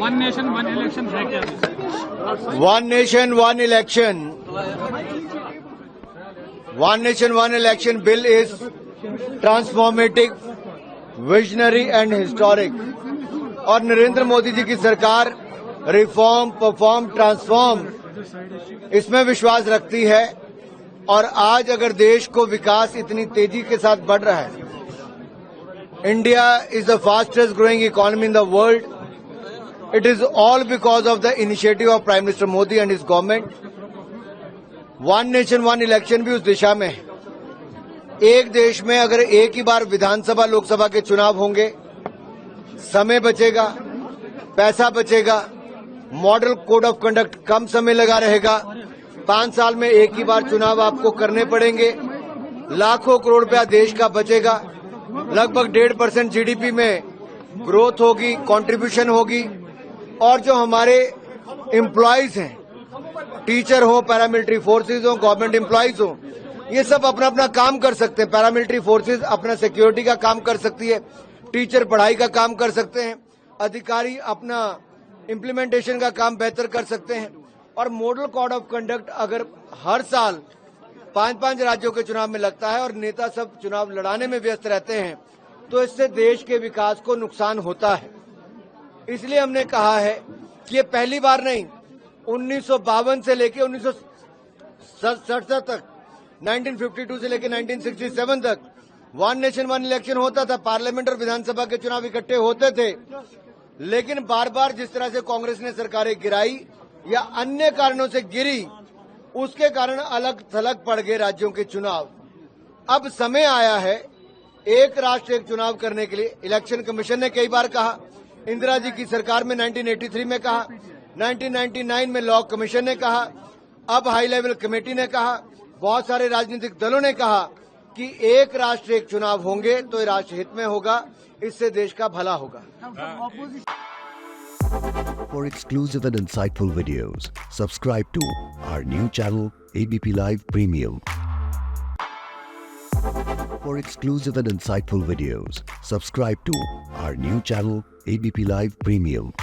One nation one election है क्या? One nation one election, one nation one election bill is transformative, visionary and historic. और नरेंद्र मोदी जी की सरकार reform, perform, transform इसमें विश्वास रखती है। और आज अगर देश को विकास इतनी तेजी के साथ बढ़ रहा है, India is the fastest growing economy in the world, it is all because of the initiative of Prime Minister Modi and his government. One nation one election भी उस दिशा में है। एक देश में अगर एक ही बार विधानसभा लोकसभा के चुनाव होंगे, समय बचेगा, पैसा बचेगा, मॉडल कोड ऑफ कंडक्ट कम समय लगा रहेगा। 5 साल में एक ही बार चुनाव आपको करने पड़ेंगे, लाखों करोड़ रुपया देश का बचेगा, लगभग 1.5% जीडीपी में ग्रोथ होगी, कंट्रीब्यूशन होगी। और जो हमारे एम्प्लॉयज हैं, टीचर हो, पैरामिलिट्री फोर्सेज हो, गवर्नमेंट एम्प्लॉयज हो, ये सब अपना अपना काम कर सकते हैं। पैरामिलिट्री फोर्सेज अपना सिक्योरिटी का काम कर सकती है, टीचर पढ़ाई का काम कर सकते हैं, अधिकारी अपना इम्प्लीमेंटेशन का काम बेहतर कर सकते हैं। और मॉडल कोड ऑफ कंडक्ट अगर हर साल 5-5 राज्यों के चुनाव में लगता है और नेता सब चुनाव लड़ाने में व्यस्त रहते हैं, तो इससे देश के विकास को नुकसान होता है। इसलिए हमने कहा है कि ये पहली बार नहीं, 1952 से लेके 1967 तक, 1952 से लेके 1967 तक वन नेशन वन इलेक्शन होता था। पार्लियामेंट और विधानसभा के चुनाव इकट्ठे होते थे, लेकिन बार बार जिस तरह से कांग्रेस ने सरकारें गिराई या अन्य कारणों से गिरी, उसके कारण अलग थलग पड़ गए राज्यों के चुनाव। अब समय आया है एक राष्ट्र एक चुनाव करने के लिए। इलेक्शन कमीशन ने कई बार कहा, इंदिरा जी की सरकार में 1983 में कहा, 1999 में लॉ कमीशन ने कहा, अब हाई लेवल कमेटी ने कहा, बहुत सारे राजनीतिक दलों ने कहा कि एक राष्ट्र एक चुनाव होंगे तो ये राष्ट्र हित में होगा, इससे देश का भला होगा। For exclusive and insightful videos, subscribe to our new channel ABP Live Premium. For exclusive and insightful videos, subscribe to our new channel ABP Live Premium.